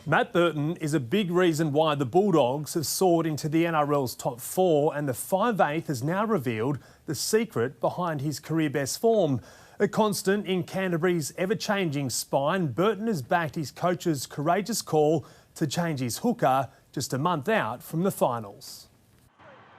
Matt Burton is a big reason why the Bulldogs have soared into the NRL's top four, and the 5'8" has now revealed the secret behind his career best form. A constant in Canterbury's ever-changing spine, Burton has backed his coach's courageous call to change his hooker just a month out from the finals.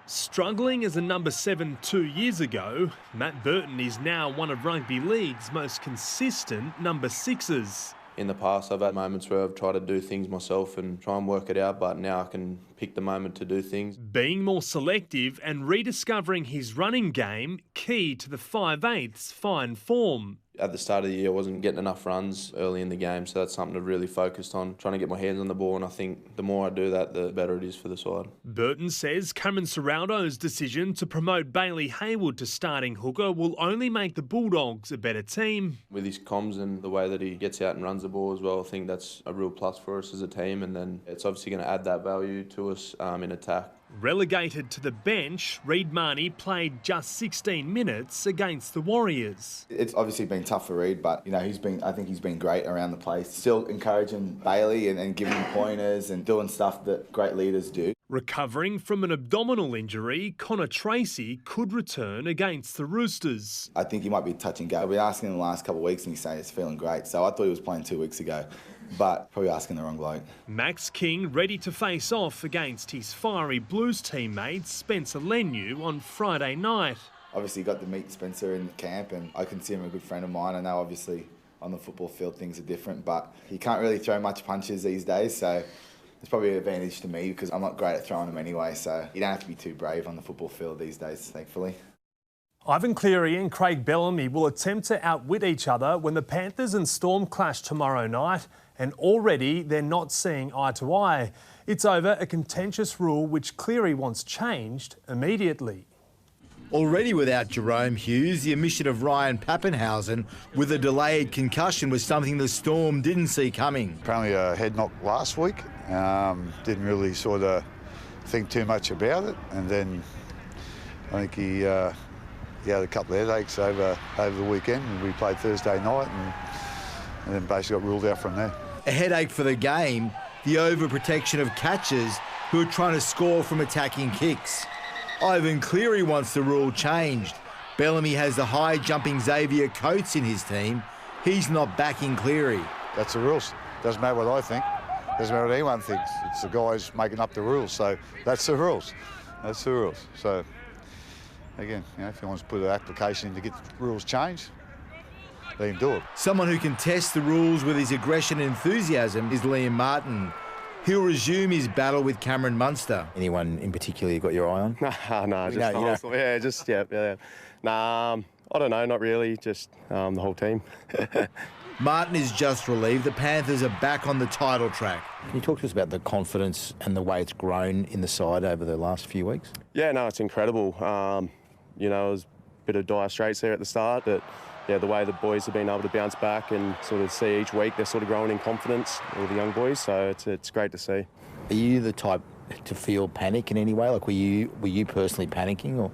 Struggling as a number 7 2 years ago, Matt Burton is now one of rugby league's most consistent number 6s. In the past, I've had moments where I've tried to do things myself and try and work it out, but now I can pick the moment to do things. Being more selective and rediscovering his running game, key to the 5'8's fine form. At the start of the year, I wasn't getting enough runs early in the game, so that's something I've really focused on, trying to get my hands on the ball, and I think the more I do that, the better it is for the side. Burton says Cameron Ciraldo's decision to promote Bailey Hayward to starting hooker will only make the Bulldogs a better team. With his comms and the way that he gets out and runs the ball as well, I think that's a real plus for us as a team, and then it's obviously going to add that value to us in attack. Relegated to the bench, Reid Marnie played just 16 minutes against the Warriors. It's obviously been tough for Reid, but I think he's been great around the place. Still encouraging Bailey and giving him pointers and doing stuff that great leaders do. Recovering from an abdominal injury, Connor Tracy could return against the Roosters. I think he might be touch and go. I've been asking him the last couple of weeks and he's saying he's feeling great. So I thought he was playing 2 weeks ago, but probably asking the wrong bloke. Max King ready to face off against his fiery Blues teammate Spencer Leniu on Friday night. Obviously got to meet Spencer in the camp and I consider him a good friend of mine. I know obviously on the football field things are different, but he can't really throw much punches these days, so it's probably an advantage to me because I'm not great at throwing them anyway, so you don't have to be too brave on the football field these days, thankfully. Ivan Cleary and Craig Bellamy will attempt to outwit each other when the Panthers and Storm clash tomorrow night, and already they're not seeing eye to eye. It's over a contentious rule which Cleary wants changed immediately. Already without Jerome Hughes, the omission of Ryan Pappenhausen with a delayed concussion was something the Storm didn't see coming. Apparently a head knock last week. Didn't really sort of think too much about it, and then I think he had a couple of headaches over the weekend, and we played Thursday night and then basically got ruled out from there. A headache for the game, the overprotection of catchers who are trying to score from attacking kicks. Ivan Cleary wants the rule changed. Bellamy has the high-jumping Xavier Coates in his team. He's not backing Cleary. That's the rules. Doesn't matter what I think. Doesn't matter what anyone thinks. It's the guys making up the rules. So that's the rules. That's the rules. So again, if he wants to put an application in to get the rules changed, let him do it. Someone who can test the rules with his aggression and enthusiasm is Liam Martin. He'll resume his battle with Cameron Munster. Anyone in particular you got your eye on? No, just yeah. Nah, I don't know, not really, just the whole team. Martin is just relieved the Panthers are back on the title track. Can you talk to us about the confidence and the way it's grown in the side over the last few weeks? Yeah, no, it's incredible. It was a bit of dire straits there at the start, but yeah, the way the boys have been able to bounce back and sort of see each week they're sort of growing in confidence, all the young boys, so it's great to see. Are you the type to feel panic in any way? Like, were you personally panicking, or?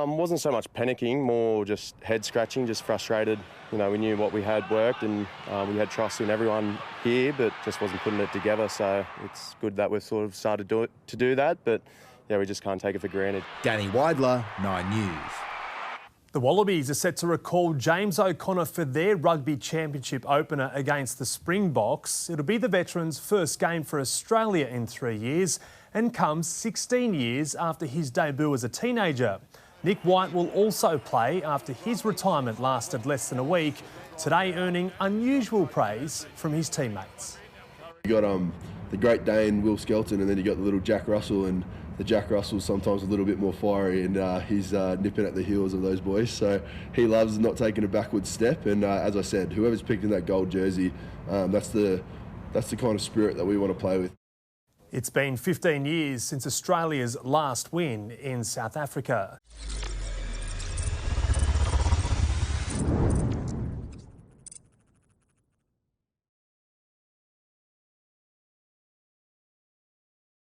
Wasn't so much panicking, more just head scratching, just frustrated. We knew what we had worked and we had trust in everyone here, but just wasn't putting it together. So it's good that we've sort of started to do that, but yeah, we just can't take it for granted. Danny Weidler, 9 News. The Wallabies are set to recall James O'Connor for their Rugby Championship opener against the Springboks. It'll be the veteran's first game for Australia in 3 years and comes 16 years after his debut as a teenager. Nick White will also play after his retirement lasted less than a week, today earning unusual praise from his teammates. You got the Great Dane, Will Skelton, and then you got the little Jack Russell, and the Jack Russell's sometimes a little bit more fiery, and he's nipping at the heels of those boys. So he loves not taking a backward step, and as I said, whoever's picked in that gold jersey, that's the kind of spirit that we want to play with. It's been 15 years since Australia's last win in South Africa.